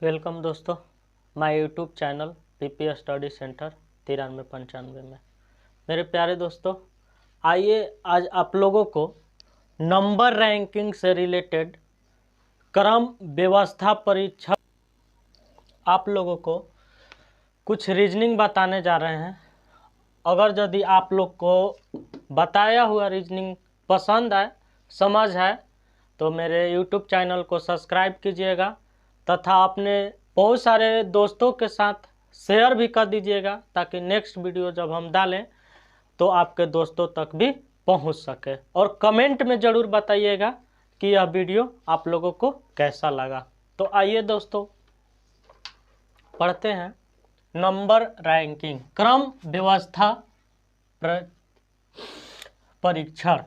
Welcome दोस्तों, my YouTube channel PP study centre 9395 में। मेरे प्यारे दोस्तों, आइए आज आप लोगों को नंबर रैंकिंग से रिलेटेड क्रम व्यवस्था परीक्षा आप लोगों को कुछ रीजनिंग बताने जा रहे हैं। अगर यदि आप लोग को बताया हुआ रीजनिंग पसंद आए, समझ आए, तो मेरे यूट्यूब चैनल को सब्सक्राइब कीजिएगा तथा अपने बहुत सारे दोस्तों के साथ शेयर भी कर दीजिएगा, ताकि नेक्स्ट वीडियो जब हम डालें तो आपके दोस्तों तक भी पहुंच सके। और कमेंट में ज़रूर बताइएगा कि यह वीडियो आप लोगों को कैसा लगा। तो आइए दोस्तों, पढ़ते हैं नंबर रैंकिंग क्रम व्यवस्था परीक्षण।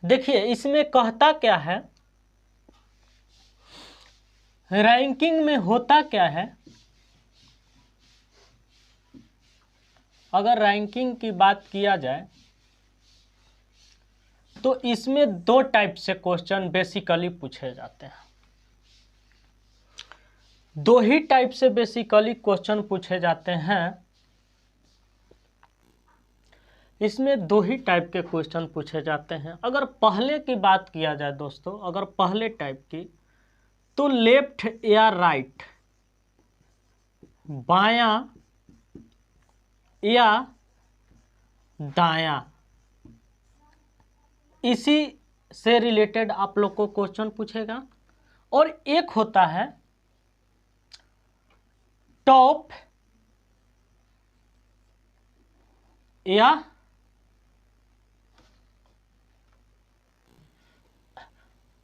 देखिए इसमें कहता क्या है, रैंकिंग में होता क्या है। अगर रैंकिंग की बात किया जाए तो इसमें दो टाइप से क्वेश्चन बेसिकली पूछे जाते हैं। दो ही टाइप से बेसिकली क्वेश्चन पूछे जाते हैं। इसमें दो ही टाइप के क्वेश्चन पूछे जाते हैं। अगर पहले की बात किया जाए दोस्तों, अगर पहले टाइप की, तो लेफ्ट या राइट, बायां या दायां, इसी से रिलेटेड आप लोग को क्वेश्चन पूछेगा। और एक होता है टॉप या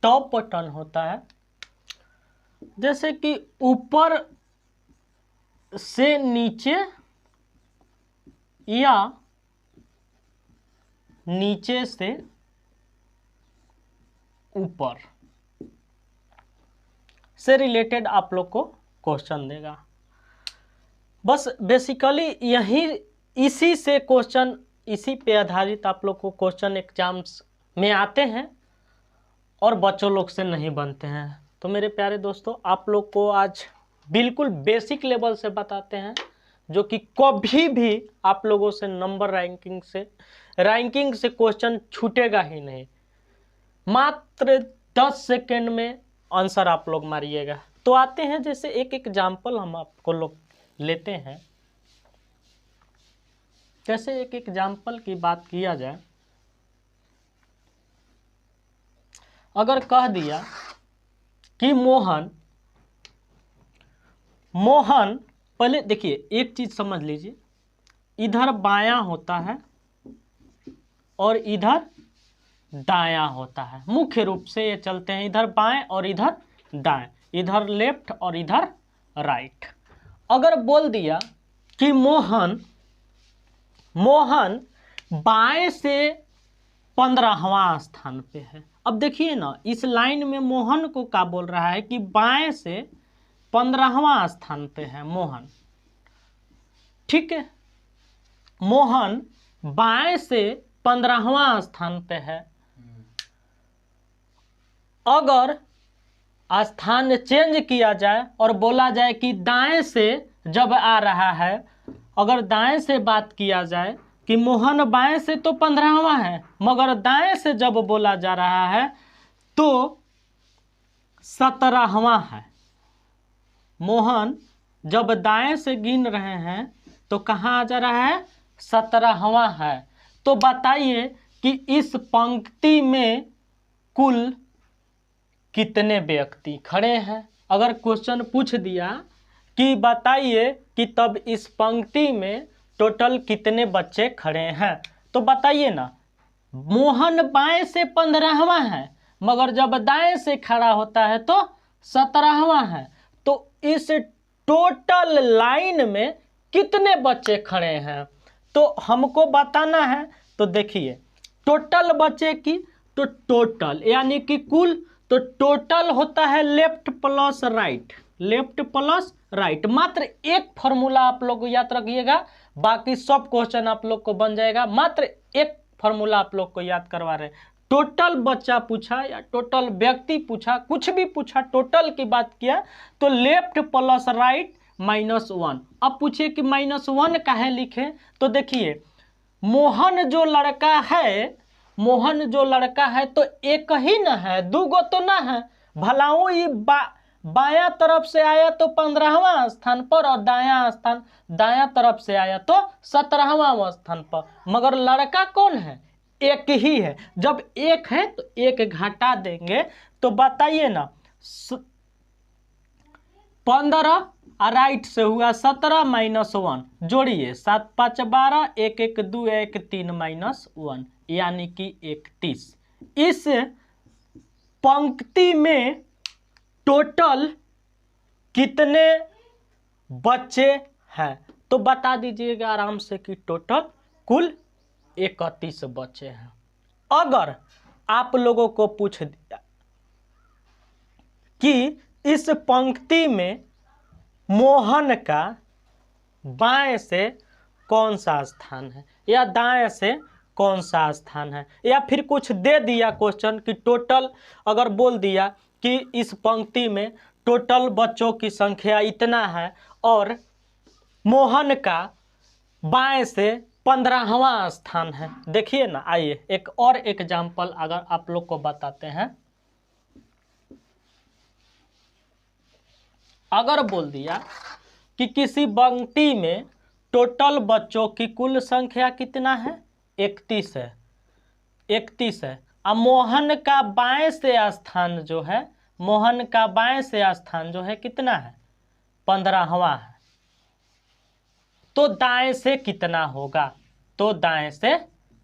टॉप बटन होता है, जैसे कि ऊपर से नीचे या नीचे से ऊपर से रिलेटेड आप लोग को क्वेश्चन देगा। बस बेसिकली यही इसी से क्वेश्चन, इसी पे आधारित आप लोग को क्वेश्चन एग्जाम्स में आते हैं और बच्चों लोग से नहीं बनते हैं। तो मेरे प्यारे दोस्तों, आप लोग को आज बिल्कुल बेसिक लेवल से बताते हैं, जो कि कभी भी आप लोगों से नंबर रैंकिंग से क्वेश्चन छूटेगा ही नहीं। मात्र 10 सेकेंड में आंसर आप लोग मारिएगा। तो आते हैं, जैसे एक एग्जाम्पल हम आपको लोग लेते हैं। जैसे एक एग्जाम्पल की बात किया जाए, अगर कह दिया कि मोहन, पहले देखिए एक चीज समझ लीजिए, इधर बायां होता है और इधर दायां होता है। मुख्य रूप से ये चलते हैं, इधर बाएं और इधर दाएं, इधर लेफ्ट और इधर राइट। अगर बोल दिया कि मोहन बाएं से 15वां स्थान पे है। अब देखिए ना, इस लाइन में मोहन को क्या बोल रहा है कि बाएं से 15वां स्थान पे है मोहन। ठीक है, मोहन बाएं से 15वां स्थान पे है। अगर स्थान चेंज किया जाए और बोला जाए कि दाएं से जब आ रहा है, अगर दाएं से बात किया जाए कि मोहन बाएं से तो 15वां है, मगर दाएं से जब बोला जा रहा है तो 17वां है। मोहन जब दाएं से गिन रहे हैं तो कहाँ आ जा रहा है? 17वां है। तो बताइए कि इस पंक्ति में कुल कितने व्यक्ति खड़े हैं। अगर क्वेश्चन पूछ दिया कि बताइए कि तब इस पंक्ति में टोटल कितने बच्चे खड़े हैं, तो बताइए ना, मोहन बाएं से 15वां है, मगर जब दाएं से खड़ा होता है तो 17वां है। तो इस टोटल लाइन में कितने बच्चे खड़े हैं तो हमको बताना है। तो देखिए टोटल बच्चे की, तो टोटल यानी कि कुल, तो टोटल होता है left plus right, left plus right. मात्र एक फॉर्मूला आप लोग याद रखिएगा, बाकी सब क्वेश्चन आप लोग को बन जाएगा। मात्र एक फॉर्मूला आप लोग को याद करवा रहे हैं, टोटल बच्चा पूछा या टोटल व्यक्ति पूछा, कुछ भी पूछा, टोटल की बात किया तो लेफ्ट प्लस राइट -1। अब पूछिए कि -1 काहे लिखे, तो देखिए मोहन जो लड़का है, मोहन जो लड़का है तो एक ही ना है, दो गो तो ना है। भलाओ ये बायां तरफ से आया तो 15वां स्थान पर और दायां तरफ से आया तो 17वां स्थान पर, मगर लड़का कौन है, एक ही है। जब एक है तो एक घटा देंगे, तो बताइए ना 15 राइट से हुआ 17 -1, जोड़िए 7 5 12, 1 1 2 1 3 -1 यानी कि 31। इस पंक्ति में टोटल कितने बच्चे हैं, तो बता दीजिएगा आराम से कि टोटल कुल 31 बच्चे हैं। अगर आप लोगों को पूछ दिया कि इस पंक्ति में मोहन का बाएं से कौन सा स्थान है या दाएं से कौन सा स्थान है, या फिर कुछ दे दिया क्वेश्चन कि टोटल अगर बोल दिया कि इस पंक्ति में टोटल बच्चों की संख्या इतना है और मोहन का बाएं से 15वां स्थान है। देखिए ना, आइए एक और एग्जाम्पल अगर आप लोग को बताते हैं। अगर बोल दिया कि किसी पंक्ति में टोटल बच्चों की कुल संख्या कितना है, 31 है, 31 है। अब मोहन का बाएं से स्थान जो है, मोहन का बाएं से स्थान जो है कितना है, 15वां है, तो दाएं से कितना होगा, तो दाएं से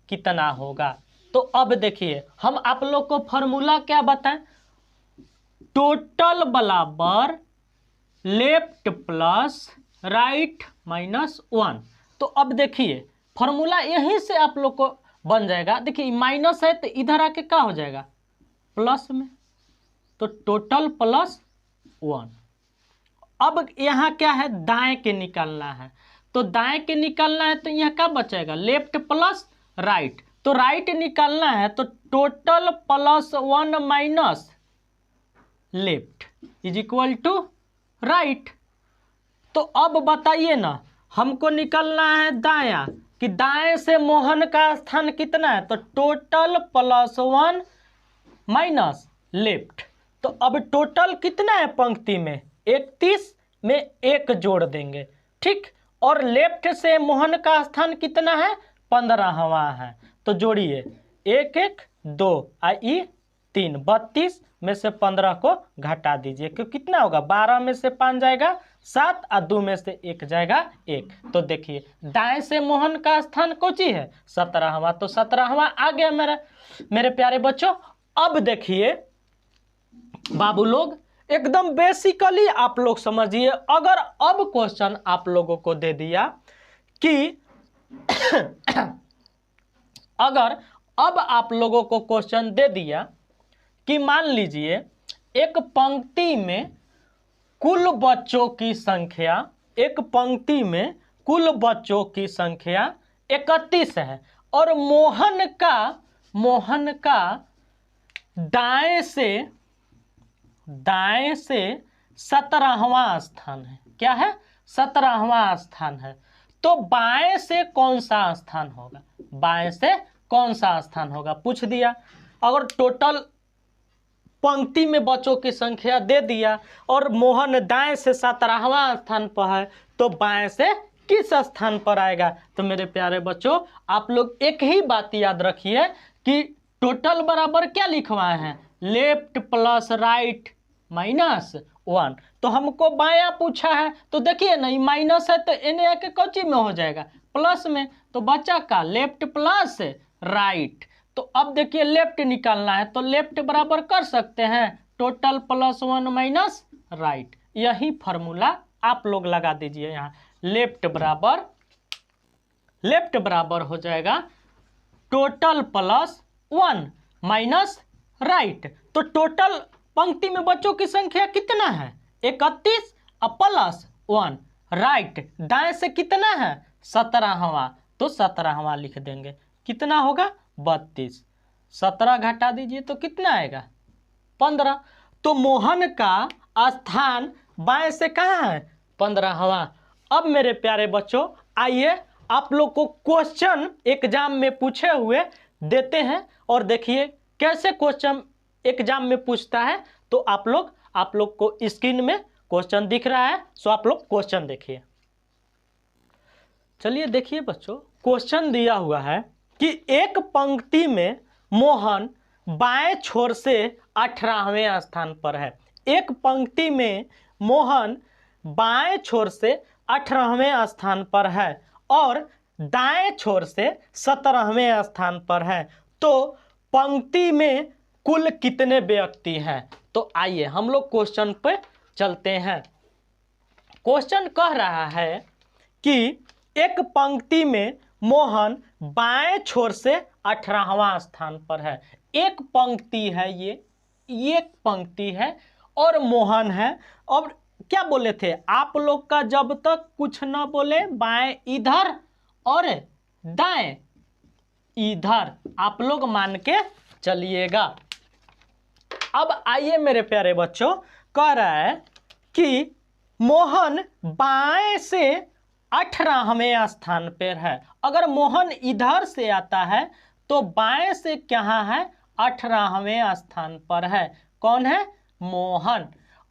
कितना होगा। तो अब देखिए हम आप लोग को फॉर्मूला क्या बताएं, टोटल बराबर लेफ्ट प्लस राइट -1। तो अब देखिए फॉर्मूला यहीं से आप लोग को बन जाएगा। देखिए माइनस है तो इधर आके क्या हो जाएगा, प्लस में, तो टोटल +1। अब यहाँ क्या है, दाएं के निकालना है, तो दाएं के निकालना है तो यहाँ क्या बचेगा, लेफ्ट प्लस राइट। तो राइट निकालना है तो total +1 minus left is equal to right. तो अब बताइए ना, हमको निकलना है दायां, कि दाएं से मोहन का स्थान कितना है, तो टोटल +1 माइनस लेफ्ट। तो अब टोटल कितना है पंक्ति में, 31 में 1 जोड़ देंगे, ठीक। और लेफ्ट से मोहन का स्थान कितना है, 15वां है, तो जोड़िए 1 1 2 आई 3, 32 में से 15 को घटा दीजिए, क्यों कितना होगा, 12 में से 5 जाएगा 7 और 2 में से 1 जाएगा 1। तो देखिए दाएं से मोहन का स्थान कोची है, 17वां, तो 17वां आ गया मेरे प्यारे बच्चों। अब देखिए बाबू लोग, एकदम बेसिकली आप लोग समझिए, अगर अब क्वेश्चन आप लोगों को दे दिया कि अगर अब आप लोगों को क्वेश्चन दे दिया कि मान लीजिए एक पंक्ति में कुल बच्चों की संख्या, एक पंक्ति में कुल बच्चों की संख्या 31 है और मोहन का दाएं से 17वां स्थान है, क्या है, 17वां स्थान है। तो बाएं से कौन सा स्थान होगा, बाएं से कौन सा स्थान होगा, पूछ दिया। अगर टोटल पंक्ति में बच्चों की संख्या दे दिया और मोहन दाएं से 17वां स्थान पर है, तो बाएं से किस स्थान पर आएगा। तो मेरे प्यारे बच्चों, आप लोग एक ही बात याद रखिए कि टोटल बराबर क्या लिखवाए हैं, लेफ्ट प्लस राइट -1। तो हमको बायां पूछा है, तो देखिए ना, माइनस है तो एने आके कौची में हो जाएगा, प्लस में, तो बच्चा का लेफ्ट प्लस राइट। तो अब देखिए लेफ्ट निकालना है, तो लेफ्ट बराबर कर सकते हैं टोटल +1 माइनस राइट। यही फॉर्मूला आप लोग लगा दीजिए यहाँ, लेफ्ट बराबर हो जाएगा टोटल +1 माइनस राइट। तो टोटल पंक्ति में बच्चों की संख्या कितना है, 31 और +1 राइट, दाएं से कितना है, 17वां, तो 17वां लिख देंगे, कितना होगा 32। 17 घटा दीजिए तो कितना आएगा 15। तो मोहन का स्थान बाएं से कहाँ है 15वां। अब मेरे प्यारे बच्चों आइए आप लोग को क्वेश्चन एग्जाम में पूछे हुए देते हैं और देखिए कैसे क्वेश्चन एग्जाम में पूछता है। तो आप लोग को स्क्रीन में क्वेश्चन दिख रहा है, सो आप लोग क्वेश्चन देखिए। चलिए देखिए बच्चों, क्वेश्चन दिया हुआ है कि एक पंक्ति में मोहन बाएं छोर से 18वें स्थान पर है। एक पंक्ति में मोहन बाएं छोर से 18वें स्थान पर है और दाएं छोर से 17वें स्थान पर है। तो पंक्ति में कुल कितने व्यक्ति हैं? तो आइए हम लोग क्वेश्चन पे चलते हैं। क्वेश्चन कह रहा है कि एक पंक्ति में मोहन बाएं छोर से 18वां स्थान पर है। एक पंक्ति है, ये एक पंक्ति है और मोहन है। और क्या बोले थे आप लोग का, जब तक कुछ ना बोले बाएं इधर और दाएं इधर, आप लोग मान के चलिएगा। अब आइए मेरे प्यारे बच्चों, कह रहा है कि मोहन बाएं से 18वें स्थान पर है। अगर मोहन इधर से आता है तो बाएं से क्या है 18वें स्थान पर है। कौन है? मोहन।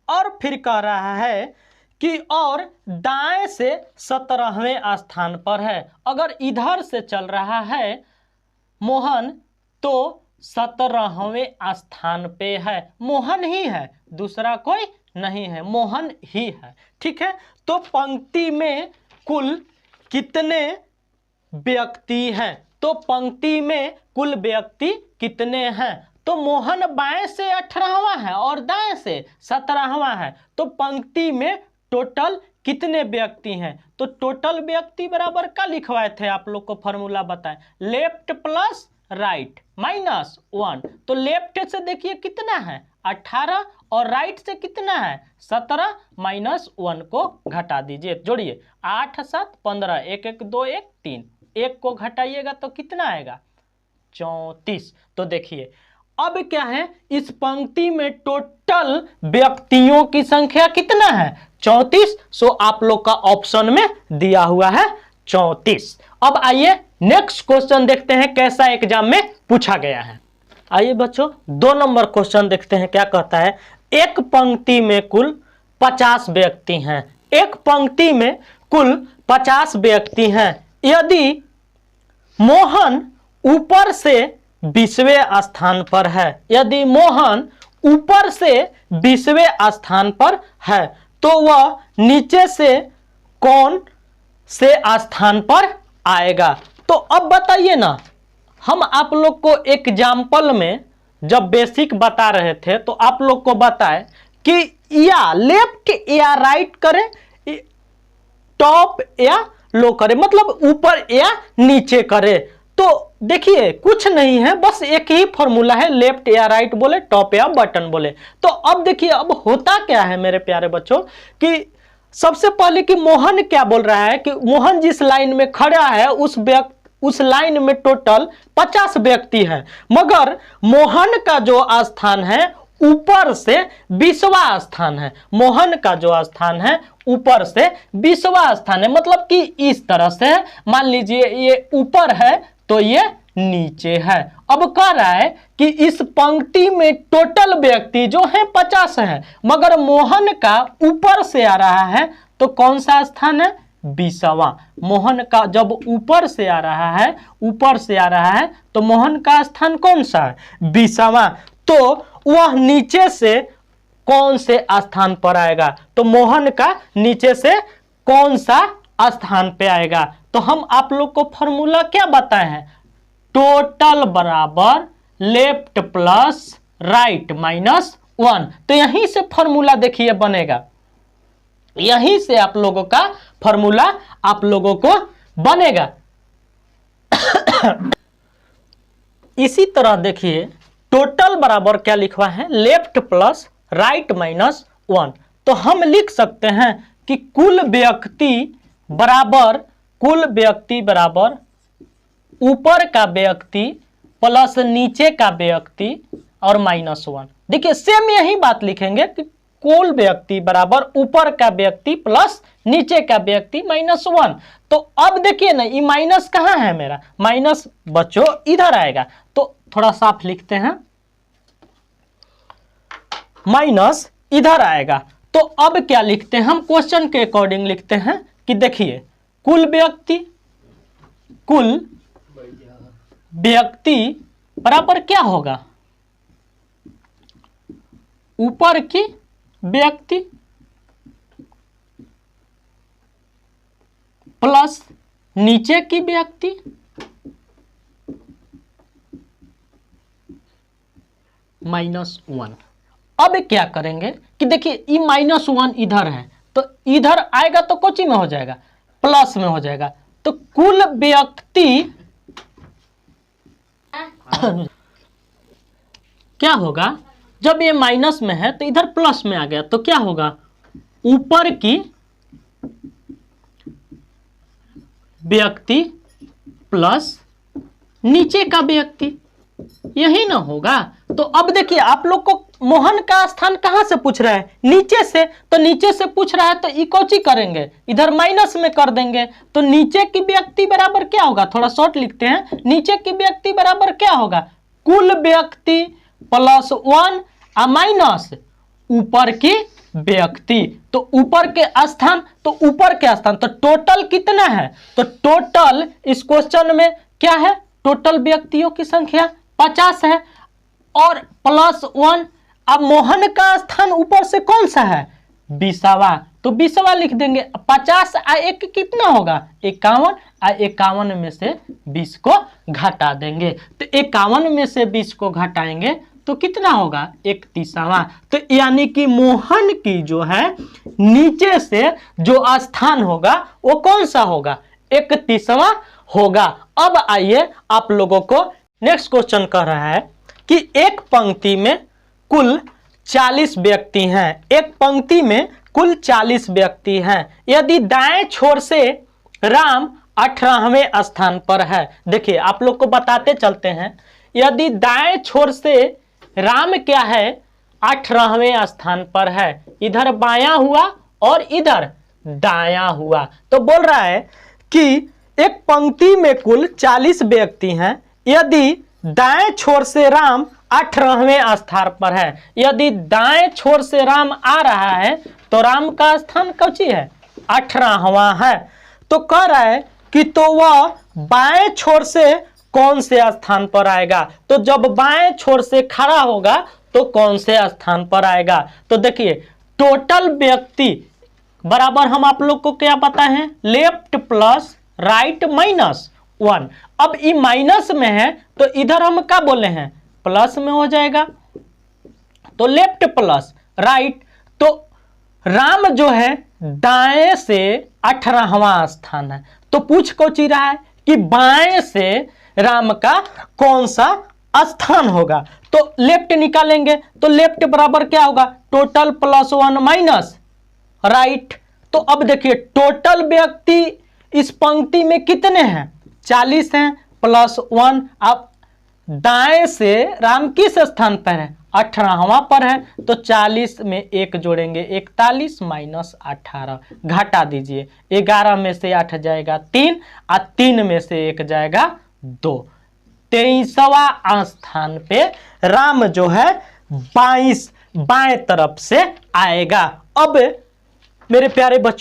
और फिर कह रहा है कि और दाएं से 17वें स्थान पर है। अगर इधर से चल रहा है मोहन तो 17वें स्थान पे है। मोहन ही है, दूसरा कोई नहीं है, मोहन ही है। ठीक है, तो पंक्ति में कुल कितने व्यक्ति हैं? तो पंक्ति में कुल व्यक्ति कितने हैं? तो मोहन बाएं से 18वां है और दाएं से 17वां है। तो पंक्ति में टोटल कितने व्यक्ति हैं? तो टोटल व्यक्ति बराबर क्या लिखवाए थे आप लोग को, फॉर्मूला बताएं, लेफ्ट प्लस राइट माइनस 1। तो लेफ्ट से देखिए कितना है 18 और राइट से कितना है 17 माइनस 1 को घटा दीजिए। जोड़िए 8 7 15, 1 1 2 1 3, 1 को घटाइएगा तो कितना आएगा 34। तो देखिए अब क्या है, इस पंक्ति में टोटल व्यक्तियों की संख्या कितना है 34। सो आप लोग का ऑप्शन में दिया हुआ है 34। अब आइए नेक्स्ट क्वेश्चन देखते हैं कैसा एग्जाम में पूछा गया है। आइए बच्चों 2 नंबर क्वेश्चन देखते हैं क्या कहता है। एक पंक्ति में कुल 50 व्यक्ति हैं। एक पंक्ति में कुल 50 व्यक्ति हैं। यदि मोहन ऊपर से 20वें स्थान पर है, यदि मोहन ऊपर से 20वें स्थान पर है तो वह नीचे से कौन से स्थान पर आएगा? तो अब बताइए ना, हम आप लोग को एग्जाम्पल में जब बेसिक बता रहे थे तो आप लोग को बताए कि या लेफ्ट या राइट करें, टॉप या लो करें, मतलब ऊपर या नीचे करें। तो देखिए कुछ नहीं है, बस एक ही फॉर्मूला है, लेफ्ट या राइट बोले, टॉप या बटन बोले। तो अब देखिए अब होता क्या है मेरे प्यारे बच्चों कि सबसे पहले कि मोहन क्या बोल रहा है कि मोहन जिस लाइन में खड़ा है उस लाइन में टोटल 50 व्यक्ति हैं, मगर मोहन का जो स्थान है ऊपर से 20वां स्थान है। मोहन का जो स्थान है ऊपर से 20वां स्थान है, मतलब कि इस तरह से मान लीजिए ये ऊपर है तो ये नीचे है। अब कह रहा है कि इस पंक्ति में टोटल व्यक्ति जो है 50 है, मगर मोहन का ऊपर से आ रहा है तो कौन सा स्थान है 20वां। मोहन का जब ऊपर से आ रहा है, ऊपर से आ रहा है तो मोहन का स्थान कौन सा है 20वां। तो वह नीचे से कौन से स्थान पर आएगा? तो मोहन का नीचे से कौन सा स्थान पे आएगा? तो हम आप लोग को फॉर्मूला क्या बताए हैं, टोटल बराबर लेफ्ट प्लस राइट माइनस 1। तो यहीं से फॉर्मूला देखिए बनेगा, यहीं से आप लोगों का फॉर्मूला आप लोगों को बनेगा। इसी तरह देखिए टोटल बराबर क्या लिखवा है, लेफ्ट प्लस राइट माइनस 1। तो हम लिख सकते हैं कि कुल व्यक्ति बराबर ऊपर का व्यक्ति प्लस नीचे का व्यक्ति और -1। देखिए सेम यही बात लिखेंगे कि कुल व्यक्ति बराबर ऊपर का व्यक्ति प्लस नीचे का व्यक्ति -1। तो अब देखिए ना, ये माइनस कहाँ है मेरा, माइनस बच्चों इधर आएगा, तो थोड़ा साफ लिखते हैं, माइनस इधर आएगा। तो अब क्या लिखते हैं हम, क्वेश्चन के अकॉर्डिंग लिखते हैं कि देखिए कुल व्यक्ति बराबर क्या होगा, ऊपर की व्यक्ति प्लस नीचे की व्यक्ति -1। अब क्या करेंगे कि देखिए ये -1 इधर है, तो इधर आएगा तो कोची में हो जाएगा, प्लस में हो जाएगा। तो कुल व्यक्ति क्या होगा, जब ये माइनस में है तो इधर प्लस में आ गया, तो क्या होगा, ऊपर की व्यक्ति प्लस नीचे का व्यक्ति, यही ना होगा। तो अब देखिए आप लोग को मोहन का स्थान कहां से पूछ रहा है, नीचे से, तो नीचे से पूछ रहा है तो इकोची करेंगे, इधर माइनस में कर देंगे। तो नीचे की व्यक्ति बराबर क्या होगा, थोड़ा शॉर्ट लिखते हैं, नीचे की व्यक्ति बराबर क्या होगा, कुल व्यक्ति प्लस 1 माइनस ऊपर की व्यक्ति। तो ऊपर के स्थान, तो टोटल कितना है, तो टोटल इस क्वेश्चन में क्या है, टोटल व्यक्तियों की संख्या 50 है और प्लस 1। अब मोहन का स्थान ऊपर से कौन सा है, 20वां, तो 20वां लिख देंगे। 50 आ 1 कितना होगा, 51, आ 51 में से 20 को घटा देंगे। तो 51 में से 20 को घटाएंगे तो कितना होगा, 31वां। तो यानी कि मोहन की जो है नीचे से जो स्थान होगा वो कौन सा होगा, 31वां होगा। अब आइए आप लोगों को नेक्स्ट क्वेश्चन कह रहा है कि एक पंक्ति में कुल 40 व्यक्ति हैं, एक पंक्ति में कुल 40 व्यक्ति हैं। यदि दाएं छोर से राम 18वें स्थान पर है, देखिए आप लोग को बताते चलते हैं, यदि दाएं छोर से राम क्या है, 18वें स्थान पर है, इधर बायां हुआ और इधर दायां हुआ। तो बोल रहा है कि एक पंक्ति में कुल 40 व्यक्ति हैं, यदि दाएं छोर से राम 18वें स्थान पर है, यदि दाएं छोर से राम आ रहा है तो राम का स्थान कौची है, 18वां है। तो कह रहा है कि तो वह बाएं छोर से कौन से स्थान पर आएगा, तो जब बाएं छोर से खड़ा होगा तो कौन से स्थान पर आएगा। तो देखिए टोटल व्यक्ति बराबर हम आप लोग को क्या बताए हैं, लेफ्ट प्लस राइट -1। अब ये माइनस में है तो इधर हम क्या बोले हैं, प्लस में हो जाएगा, तो लेफ्ट प्लस राइट। तो राम जो है दाएं से 18वां स्थान है, तो पूछ कोची रहा है कि बाएं से राम का कौन सा स्थान होगा। तो लेफ्ट निकालेंगे, तो लेफ्ट बराबर क्या होगा, टोटल प्लस 1 माइनस राइट। तो अब देखिए टोटल व्यक्ति इस पंक्ति में कितने हैं, 40 हैं, प्लस 1। अब दाएं से राम किस स्थान पर है, 18वां पर है, तो 40 में 1 जोड़ेंगे 41 माइनस 18, घटा दीजिए, 11 में से 8 जाएगा 3 और 3 में से 1 जाएगा 2। 23वां स्थान पे राम जो है बाएं तरफ से आएगा। अब मेरे प्यारे बच्चों